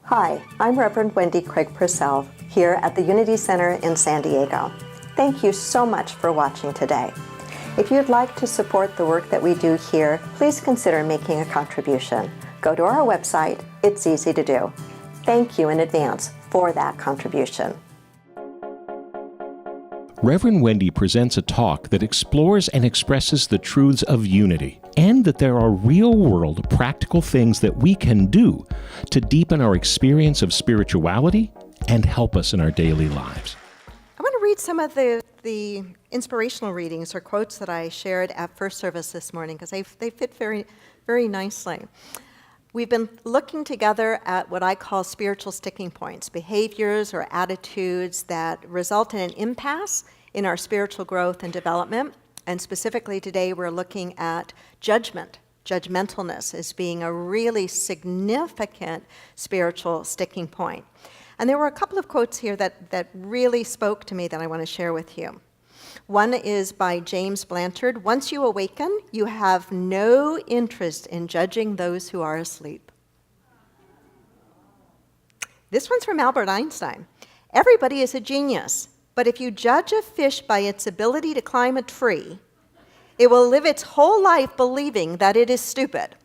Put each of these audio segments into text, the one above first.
Hi, I'm Reverend Wendy Craig-Purcell here at the Unity Center in San Diego. Thank you so much for watching today. If you'd like to support the work that we do here, please consider making a contribution. Go to our website. It's easy to do. Thank you in advance for that contribution. Reverend Wendy presents a talk that explores and expresses the truths of unity, and that there are real-world practical things that we can do to deepen our experience of spirituality and help us in our daily lives. I want to read some of the inspirational readings or quotes that I shared at first service this morning because they fit very, very nicely. We've been looking together at what I call spiritual sticking points, behaviors or attitudes that result in an impasse in our spiritual growth and development. And specifically today, we're looking at judgment, judgmentalness as being a really significant spiritual sticking point. And there were a couple of quotes here that really spoke to me that I want to share with you. One is by James Blanchard. Once you awaken, you have no interest in judging those who are asleep. This one's from Albert Einstein. Everybody is a genius, but if you judge a fish by its ability to climb a tree, it will live its whole life believing that it is stupid.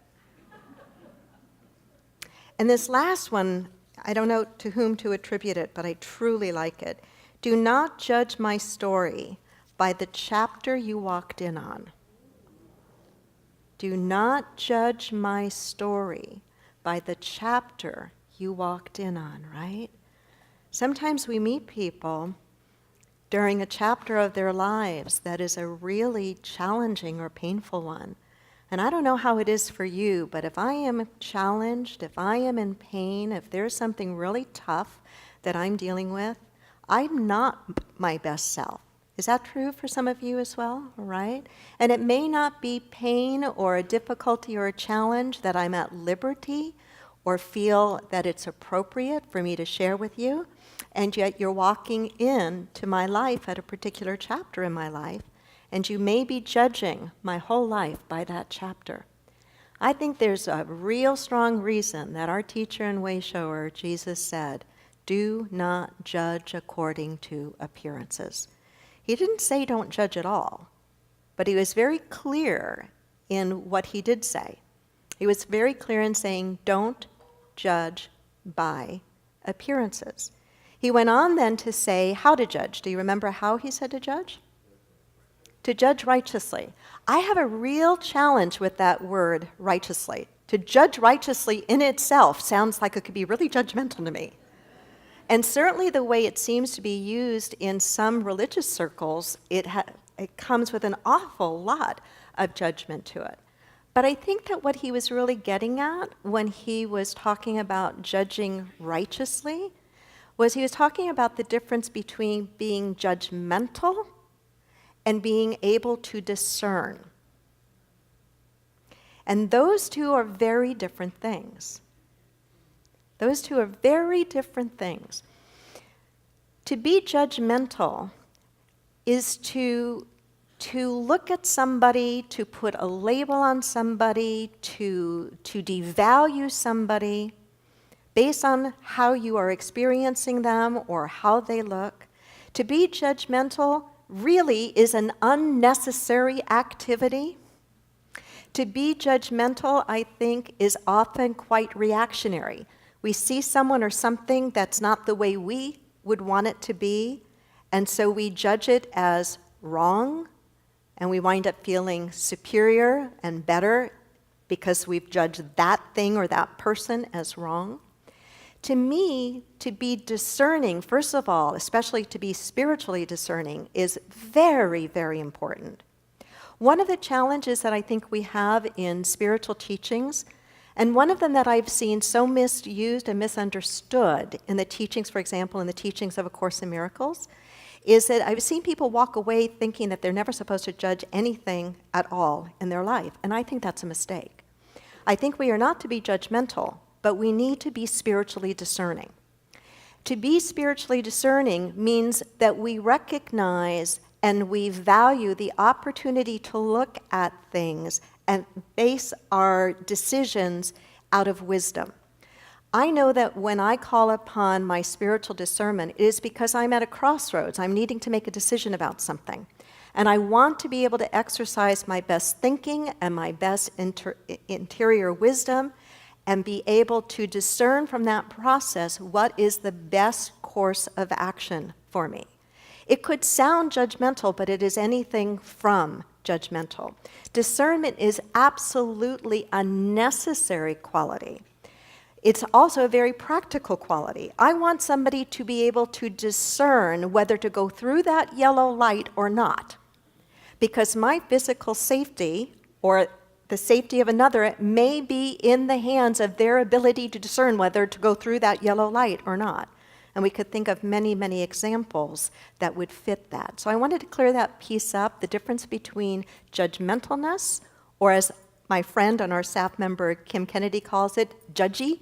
And this last one, I don't know to whom to attribute it, but I truly like it. Do not judge my story by the chapter you walked in on. Do not judge my story by the chapter you walked in on, right? Sometimes we meet people during a chapter of their lives that is a really challenging or painful one. And I don't know how it is for you, but if I am challenged, if I am in pain, if there's something really tough that I'm dealing with, I'm not my best self. Is that true for some of you as well, right? And it may not be pain or a difficulty or a challenge that I'm at liberty or feel that it's appropriate for me to share with you, and yet you're walking into my life at a particular chapter in my life, and you may be judging my whole life by that chapter. I think there's a real strong reason that our teacher and way shower, Jesus, said, do not judge according to appearances. He didn't say don't judge at all, but he was very clear in what he did say. He was very clear in saying don't judge by appearances. He went on then to say how to judge. Do you remember how he said to judge? To judge righteously. I have a real challenge with that word righteously. To judge righteously in itself sounds like it could be really judgmental to me. And certainly the way it seems to be used in some religious circles, it comes with an awful lot of judgment to it. But I think that what he was really getting at when he was talking about judging righteously was he was talking about the difference between being judgmental and being able to discern. And those two are very different things. Those two are very different things. To be judgmental is to look at somebody, to put a label on somebody, to devalue somebody based on how you are experiencing them or how they look. To be judgmental really is an unnecessary activity. To be judgmental, I think, is often quite reactionary. We see someone or something that's not the way we would want it to be, and so we judge it as wrong, and we wind up feeling superior and better because we've judged that thing or that person as wrong. To me, to be discerning, first of all, especially to be spiritually discerning, is very, very important. One of the challenges that I think we have in spiritual teachings, and one of them that I've seen so misused and misunderstood in the teachings, for example, in the teachings of A Course in Miracles, is that I've seen people walk away thinking that they're never supposed to judge anything at all in their life, and I think that's a mistake. I think we are not to be judgmental, but we need to be spiritually discerning. To be spiritually discerning means that we recognize and we value the opportunity to look at things and base our decisions out of wisdom. I know that when I call upon my spiritual discernment, it is because I'm at a crossroads. I'm needing to make a decision about something. And I want to be able to exercise my best thinking and my best interior wisdom and be able to discern from that process what is the best course of action for me. It could sound judgmental, but it is anything from judgmental. Discernment is absolutely a necessary quality. It's also a very practical quality. I want somebody to be able to discern whether to go through that yellow light or not. Because my physical safety, or the safety of another, may be in the hands of their ability to discern whether to go through that yellow light or not. And we could think of many, many examples that would fit that. So I wanted to clear that piece up, the difference between judgmentalness, or as my friend and our staff member Kim Kennedy calls it, judgy.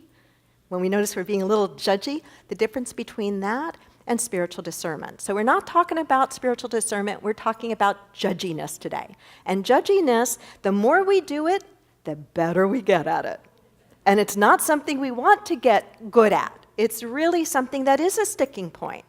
When we notice we're being a little judgy, the difference between that and spiritual discernment. So we're not talking about spiritual discernment, we're talking about judginess today. And judginess, the more we do it, the better we get at it. And it's not something we want to get good at. It's really something that is a sticking point.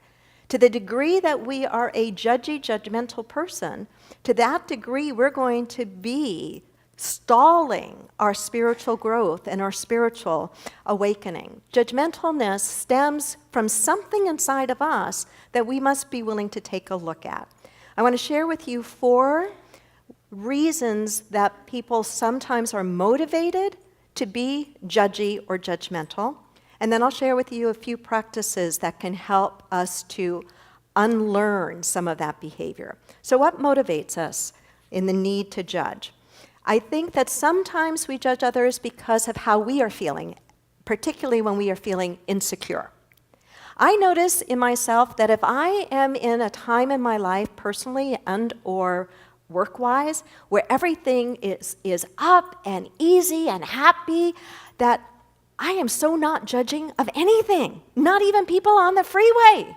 To the degree that we are a judgy, judgmental person, to that degree we're going to be stalling our spiritual growth and our spiritual awakening. Judgmentalness stems from something inside of us that we must be willing to take a look at. I want to share with you 4 reasons that people sometimes are motivated to be judgy or judgmental. And then I'll share with you a few practices that can help us to unlearn some of that behavior. So what motivates us in the need to judge? I think that sometimes we judge others because of how we are feeling, particularly when we are feeling insecure. I notice in myself that if I am in a time in my life, personally and or work-wise, where everything is up and easy and happy, that I am so not judging of anything, not even people on the freeway.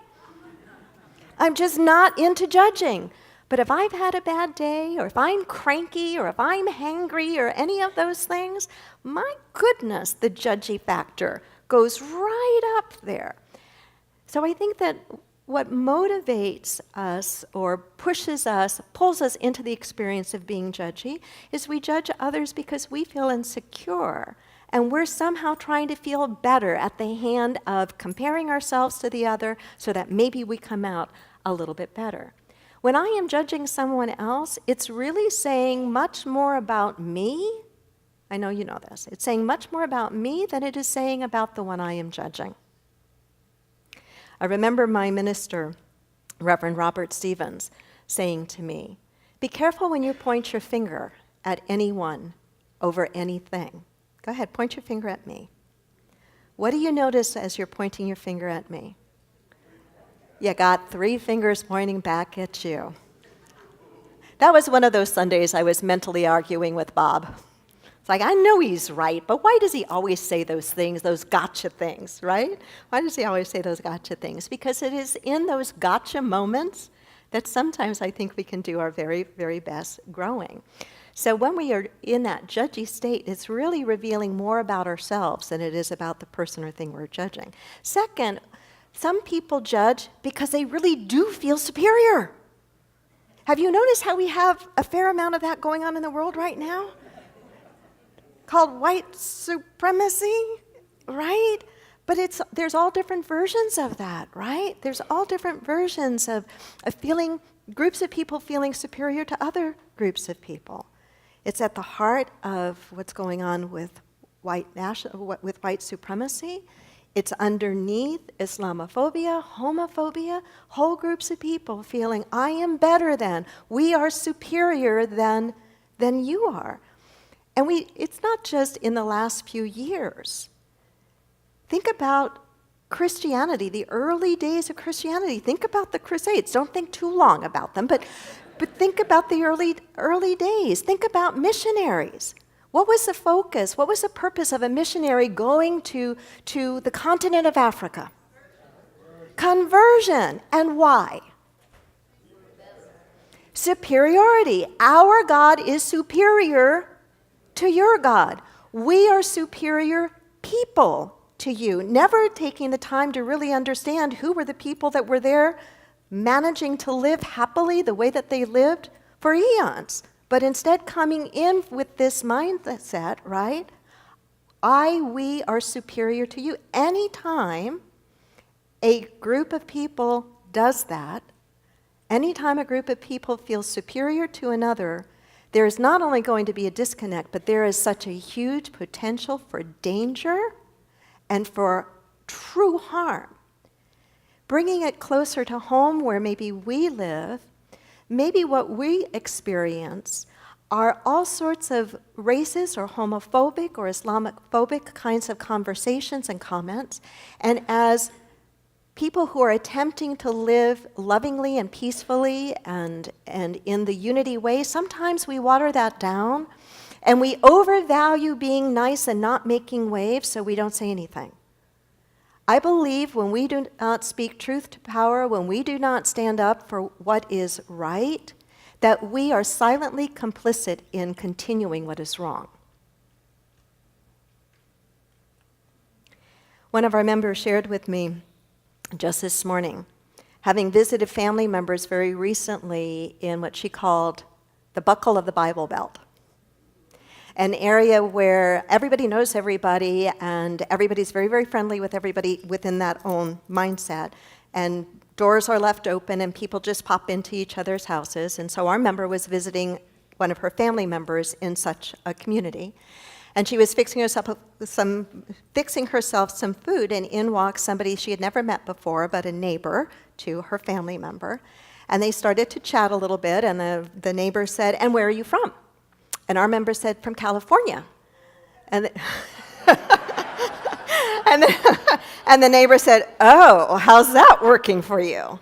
I'm just not into judging. But if I've had a bad day, or if I'm cranky, or if I'm hangry, or any of those things, my goodness, the judgy factor goes right up there. So I think that what motivates us or pushes us, pulls us into the experience of being judgy, is we judge others because we feel insecure. And we're somehow trying to feel better at the hand of comparing ourselves to the other so that maybe we come out a little bit better. When I am judging someone else, it's really saying much more about me. I know you know this. It's saying much more about me than it is saying about the one I am judging. I remember my minister, Reverend Robert Stevens, saying to me, "Be careful when you point your finger at anyone over anything." Go ahead, point your finger at me. What do you notice as you're pointing your finger at me? You got 3 fingers pointing back at you. That was one of those Sundays I was mentally arguing with Bob. It's like, I know he's right, but why does he always say those things, those gotcha things, right? Why does he always say those gotcha things? Because it is in those gotcha moments that sometimes I think we can do our very, very best growing. So when we are in that judgy state, it's really revealing more about ourselves than it is about the person or thing we're judging. Second, some people judge because they really do feel superior. Have you noticed how we have a fair amount of that going on in the world right now? Called white supremacy, right? But there's all different versions of that, right? There's all different versions of feeling, groups of people feeling superior to other groups of people. It's at the heart of what's going on with white supremacy. It's underneath Islamophobia, homophobia, whole groups of people feeling, I am better than, we are superior than you are. And it's not just in the last few years. Think about Christianity, the early days of Christianity. Think about the Crusades. Don't think too long about them, but think about the early days. Think about missionaries. What was the focus? What was the purpose of a missionary going to the continent of Africa? Conversion. And why? Superiority. Our God is superior to your God. We are superior people to you, never taking the time to really understand who were the people that were there managing to live happily the way that they lived for eons, but instead coming in with this mindset, right? We are superior to you. Anytime a group of people does that, anytime a group of people feels superior to another, there is not only going to be a disconnect, but there is such a huge potential for danger and for true harm. Bringing it closer to home where maybe we live, maybe what we experience are all sorts of racist or homophobic or Islamophobic kinds of conversations and comments. And as people who are attempting to live lovingly and peacefully and in the unity way, sometimes we water that down and we overvalue being nice and not making waves, so we don't say anything. I believe when we do not speak truth to power, when we do not stand up for what is right, that we are silently complicit in continuing what is wrong. One of our members shared with me just this morning, having visited family members very recently in what she called the buckle of the Bible Belt, an area where everybody knows everybody and everybody's very, very friendly with everybody within that own mindset, and doors are left open and people just pop into each other's houses. And so our member was visiting one of her family members in such a community, and she was fixing herself some food, and in walks somebody she had never met before, but a neighbor to her family member. And they started to chat a little bit, and the neighbor said, "And where are you from?" And our member said, "From California." And and the neighbor said, "Oh, how's that working for you?"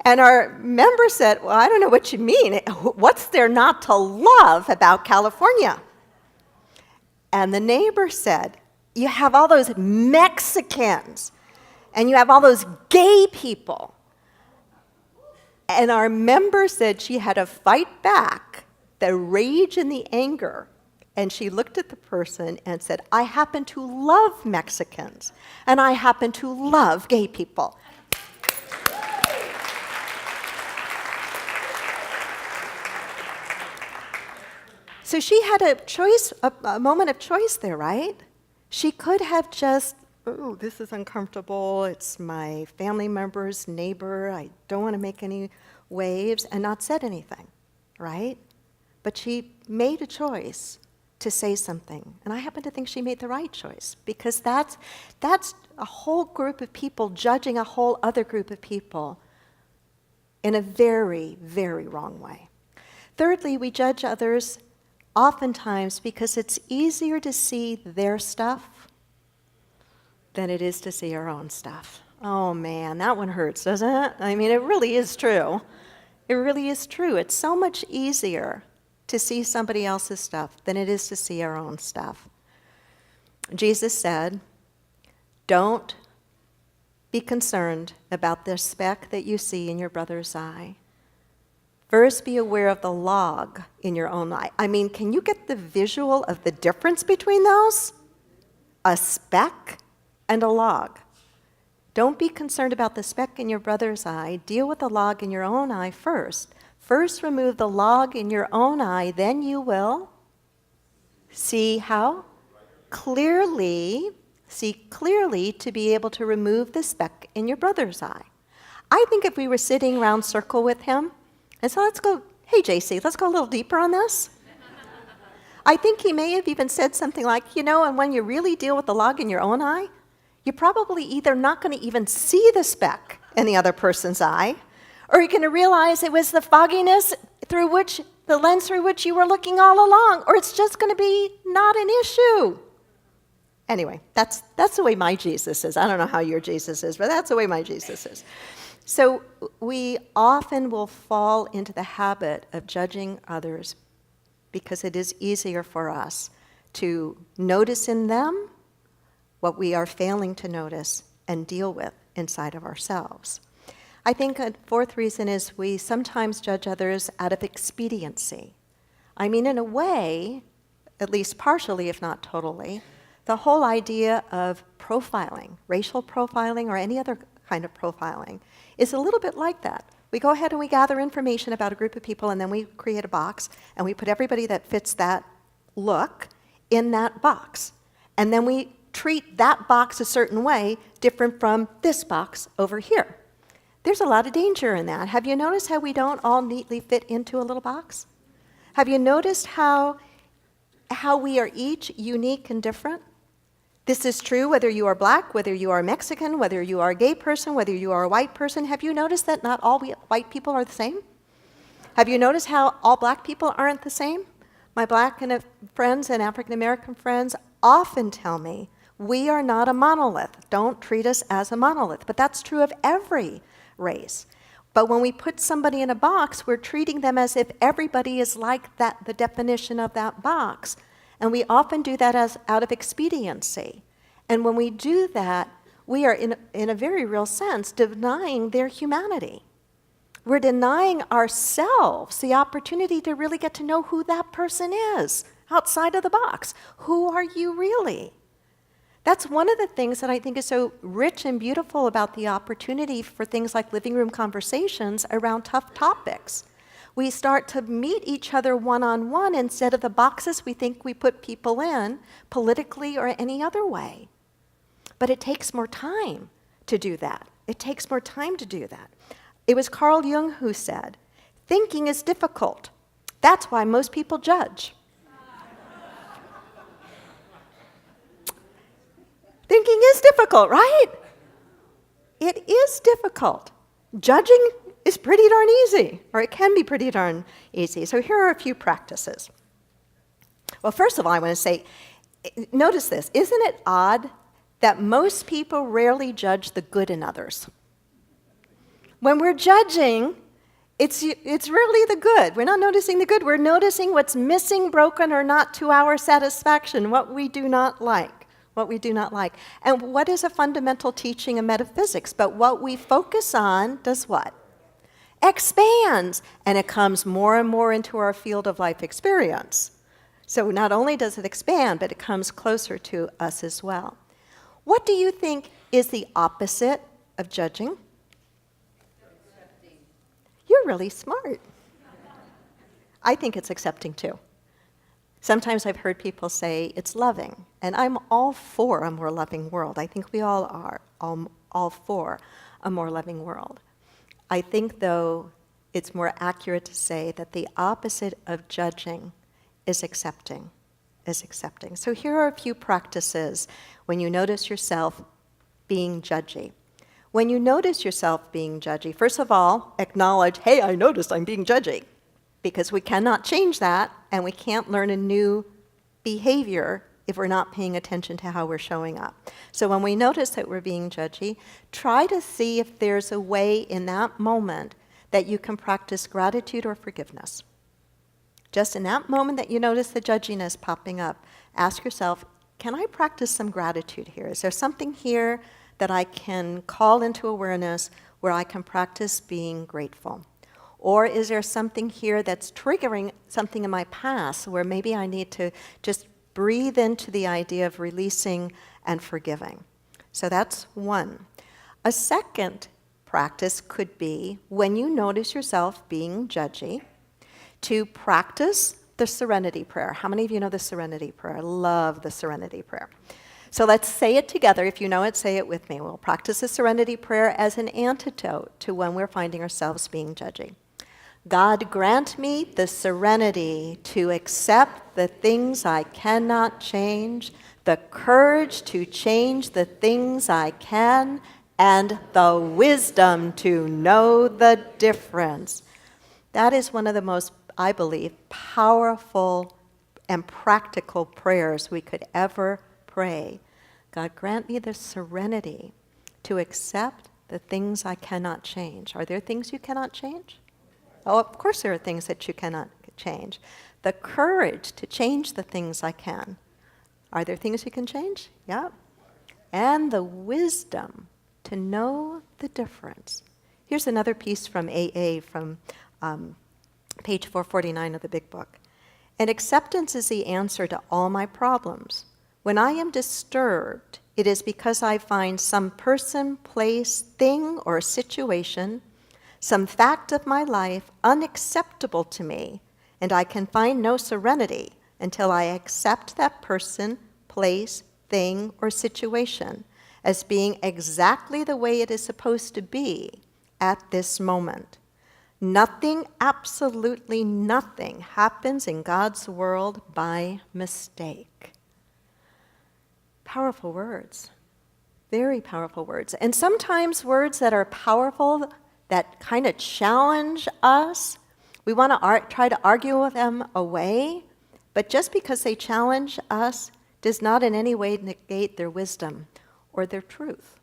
And our member said, "Well, I don't know what you mean. What's there not to love about California?" And the neighbor said, "You have all those Mexicans, and you have all those gay people." And our member said she had to fight back the rage and the anger. And she looked at the person and said, "I happen to love Mexicans, and I happen to love gay people." So she had a choice, a moment of choice there, right? She could have just, "Oh, this is uncomfortable. It's my family member's neighbor. I don't want to make any waves," and not said anything, right? But she made a choice to say something. And I happen to think she made the right choice, because that's a whole group of people judging a whole other group of people in a very, very wrong way. Thirdly, we judge others oftentimes because it's easier to see their stuff than it is to see our own stuff. Oh man, that one hurts, doesn't it? I mean, it really is true. It really is true. It's so much easier to see somebody else's stuff than it is to see our own stuff. Jesus said, "Don't be concerned about the speck that you see in your brother's eye. First, be aware of the log in your own eye." I mean, can you get the visual of the difference between those? A speck and a log. Don't be concerned about the speck in your brother's eye. Deal with the log in your own eye first. First, remove the log in your own eye, then you will see how? See clearly to be able to remove the speck in your brother's eye. I think if we were sitting round circle with him, and so let's go, "Hey, JC, let's go a little deeper on this." I think he may have even said something like, and when you really deal with the log in your own eye, you're probably either not going to even see the speck in the other person's eye, or you're going to realize it was the fogginess the lens through which you were looking all along, or it's just going to be not an issue. Anyway, that's the way my Jesus is. I don't know how your Jesus is, but that's the way my Jesus is. So we often will fall into the habit of judging others because it is easier for us to notice in them what we are failing to notice and deal with inside of ourselves. I think a fourth reason is we sometimes judge others out of expediency. I mean, in a way, at least partially, if not totally, The whole idea of profiling, racial profiling or any other kind of profiling, is a little bit like that. We go ahead and we gather information about a group of people, and then we create a box, and we put everybody that fits that look in that box. And then we treat that box a certain way, different from this box over here. There's a lot of danger in that. Have you noticed how we don't all neatly fit into a little box? Have you noticed how we are each unique and different? This is true whether you are black, whether you are Mexican, whether you are a gay person, whether you are a white person. Have you noticed that not all white people are the same? Have you noticed how all black people aren't the same? My black friends and African American friends often tell me, we are not a monolith. Don't treat us as a monolith. But that's true of every race. But when we put somebody in a box, we're treating them as if everybody is like that, the definition of that box. And we often do that out of expediency. And when we do that, we are, in a very real sense, denying their humanity. We're denying ourselves the opportunity to really get to know who that person is outside of the box. Who are you really? That's one of the things that I think is so rich and beautiful about the opportunity for things like living room conversations around tough topics. We start to meet each other one-on-one instead of the boxes we think we put people in, politically or any other way. But it takes more time to do that. It takes more time to do that. It was Carl Jung who said, thinking is difficult. That's why most people judge. Thinking is difficult, right? It is difficult. Judging is pretty darn easy, or it can be pretty darn easy. So here are a few practices. Well, first of all, I want to say, notice this. Isn't it odd that most people rarely judge the good in others? When we're judging, it's rarely the good. We're not noticing the good. We're noticing what's missing, broken, or not to our satisfaction, what we do not like. What we do not like. And what is a fundamental teaching of metaphysics? But what we focus on does what? Expands, and it comes more and more into our field of life experience. So not only does it expand, but it comes closer to us as well. What do you think is the opposite of judging? Accepting. You're really smart. I think it's accepting too. Sometimes I've heard people say it's loving, and I'm all for a more loving world. I think we all are all for a more loving world. I think, though, it's more accurate to say that the opposite of judging is accepting, So here are a few practices when you notice yourself being judgy. When you notice yourself being judgy, first of all, acknowledge, hey, I noticed I'm being judgy. Because we cannot change that, and we can't learn a new behavior if we're not paying attention to how we're showing up. So when we notice that we're being judgy, try to see if there's a way in that moment that you can practice gratitude or forgiveness. Just in that moment that you notice the judginess popping up, ask yourself, can I practice some gratitude here? Is there something here that I can call into awareness where I can practice being grateful? Or is there something here that's triggering something in my past where maybe I need to just breathe into the idea of releasing and forgiving? So that's one. A second practice could be, when you notice yourself being judgy, to practice the serenity prayer. How many of you know the serenity prayer? I love the serenity prayer. So let's say it together. If you know it, say it with me. We'll practice the serenity prayer as an antidote to when we're finding ourselves being judgy. God grant me the serenity to accept the things I cannot change, the courage to change the things I can, and the wisdom to know the difference. That is one of the most, I believe, powerful and practical prayers we could ever pray. God grant me the serenity to accept the things I cannot change. Are there things you cannot change? Oh, of course there are things that you cannot change. The courage to change the things I can. Are there things you can change? Yeah. And the wisdom to know the difference. Here's another piece from AA from page 449 of the big book. And acceptance is the answer to all my problems. When I am disturbed, it is because I find some person, place, thing, or situation, some fact of my life unacceptable to me, and I can find no serenity until I accept that person, place, thing, or situation as being exactly the way it is supposed to be at this moment. Nothing, absolutely nothing, happens in God's world by mistake. Powerful words. Very powerful words. And sometimes words that are powerful, that kind of challenge us, we want to try to argue them away, but just because they challenge us does not in any way negate their wisdom or their truth.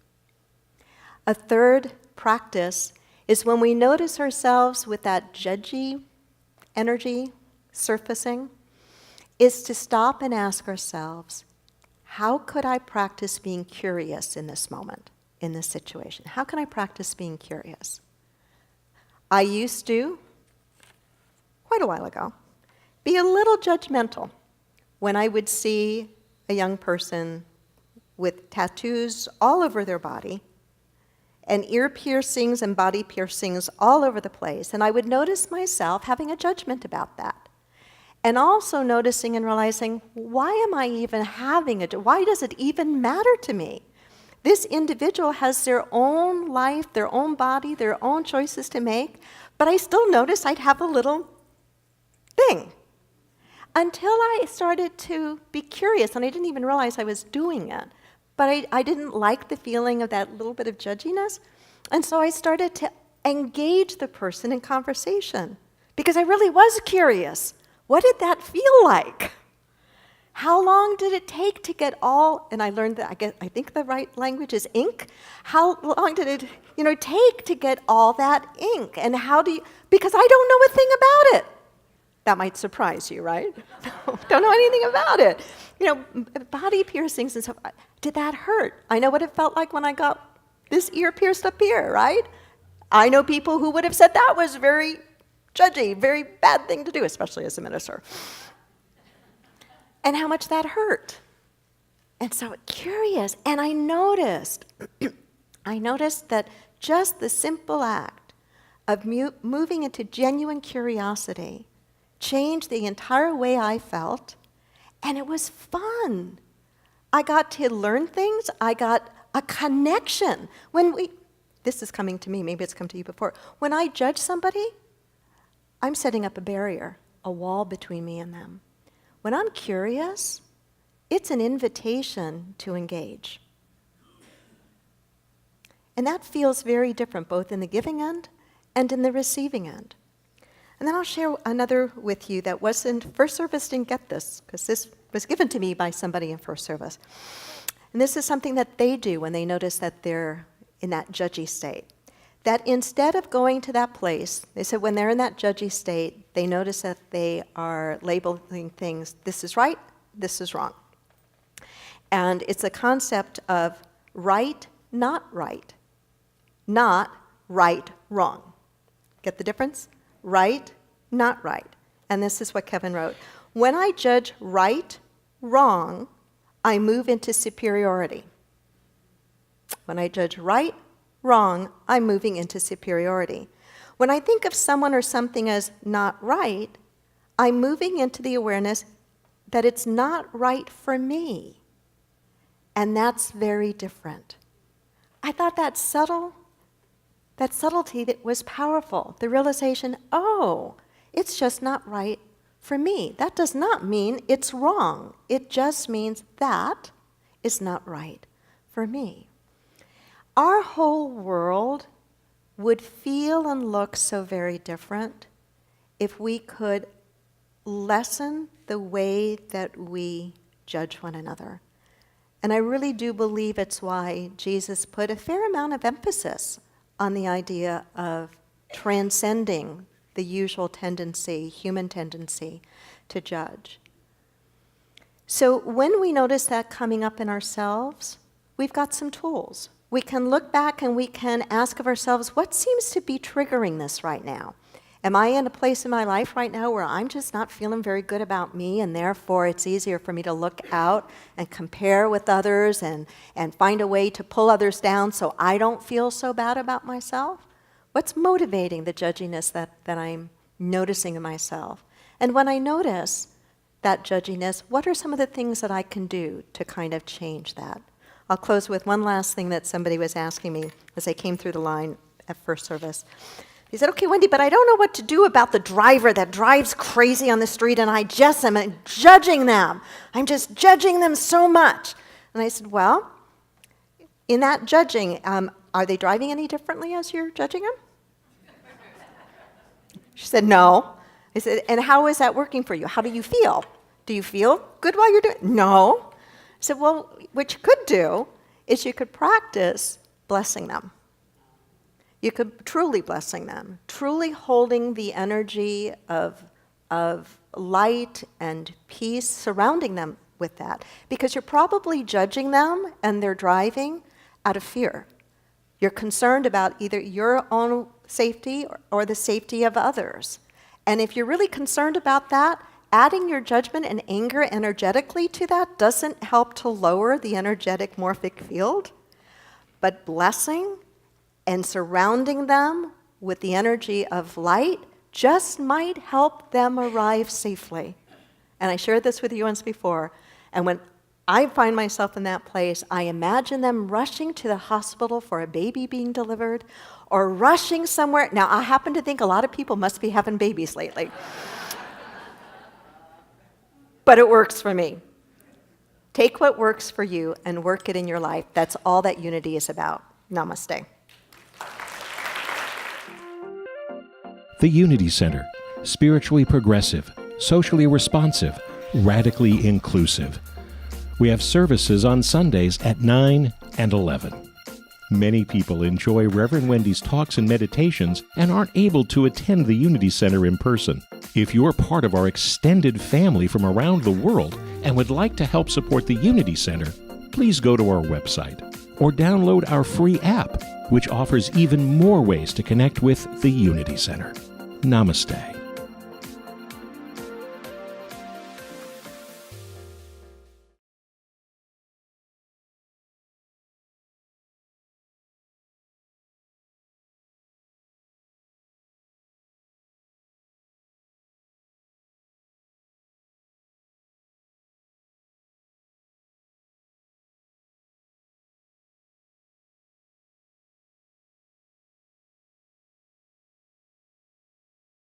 A third practice is when we notice ourselves with that judgy energy surfacing, is to stop and ask ourselves, how could I practice being curious in this moment, in this situation? How can I practice being curious? I used to, quite a while ago, be a little judgmental when I would see a young person with tattoos all over their body and ear piercings and body piercings all over the place. And I would notice myself having a judgment about that. And also noticing and realizing, why am I even why does it even matter to me? This individual has their own life, their own body, their own choices to make, but I still noticed I'd have a little thing. Until I started to be curious, and I didn't even realize I was doing it. But I didn't like the feeling of that little bit of judginess. And so I started to engage the person in conversation because I really was curious. What did that feel like? How long did it take to get all, and I learned that, I think the right language is ink. How long did it take to get all that ink? And because I don't know a thing about it. That might surprise you, right? Don't know anything about it. Body piercings and stuff. Did that hurt? I know what it felt like when I got this ear pierced up here, right? I know people who would have said that was very judgy, very bad thing to do, especially as a minister. And how much that hurt. And so curious. And I noticed that just the simple act of moving into genuine curiosity changed the entire way I felt, and it was fun. I got to learn things. I got a connection. This is coming to me, maybe it's come to you before. When I judge somebody, I'm setting up a barrier, a wall between me and them. When I'm curious, it's an invitation to engage. And that feels very different, both in the giving end and in the receiving end. And then I'll share another with you that wasn't, first service didn't get this, because this was given to me by somebody in first service. And this is something that they do when they notice that they're in that judgy state. That instead of going to that place, they said when they're in that judgy state, they notice that they are labeling things, this is right, this is wrong. And it's a concept of right, not right, wrong. Get the difference? Right, not right. And this is what Kevin wrote. When I judge right, wrong, I move into superiority. When I judge right, wrong, I'm moving into superiority. When I think of someone or something as not right, I'm moving into the awareness that it's not right for me. And that's very different. I thought that subtlety that was powerful. The realization, it's just not right for me. That does not mean it's wrong. It just means that is not right for me. Our whole world would feel and look so very different if we could lessen the way that we judge one another. And I really do believe it's why Jesus put a fair amount of emphasis on the idea of transcending the usual tendency, human tendency, to judge. So when we notice that coming up in ourselves, we've got some tools. We can look back and we can ask of ourselves, what seems to be triggering this right now? Am I in a place in my life right now where I'm just not feeling very good about me, and therefore it's easier for me to look out and compare with others and find a way to pull others down so I don't feel so bad about myself? What's motivating the judginess that I'm noticing in myself? And when I notice that judginess, what are some of the things that I can do to kind of change that? I'll close with one last thing that somebody was asking me as I came through the line at first service. He said, okay, Wendy, but I don't know what to do about the driver that drives crazy on the street, and I just am judging them. I'm just judging them so much. And I said, well, in that judging, are they driving any differently as you're judging them? She said, no. I said, and how is that working for you? How do you feel? Do you feel good while you're doing it? No. I said, well, what you could do is you could practice blessing them. You could truly blessing them, truly holding the energy of light and peace surrounding them with that. Because you're probably judging them and they're driving out of fear. You're concerned about either your own safety or the safety of others. And if you're really concerned about that, adding your judgment and anger energetically to that doesn't help to lower the energetic morphic field. But blessing and surrounding them with the energy of light just might help them arrive safely. And I shared this with you once before. And when I find myself in that place, I imagine them rushing to the hospital for a baby being delivered, or rushing somewhere. Now, I happen to think a lot of people must be having babies lately. But it works for me. Take what works for you and work it in your life. That's all that unity is about. Namaste. The Unity Center, spiritually progressive, socially responsive, radically inclusive. We have services on Sundays at 9 and 11. Many people enjoy Reverend Wendy's talks and meditations and aren't able to attend the Unity Center in person. If you're part of our extended family from around the world and would like to help support the Unity Center, please go to our website or download our free app, which offers even more ways to connect with the Unity Center. Namaste.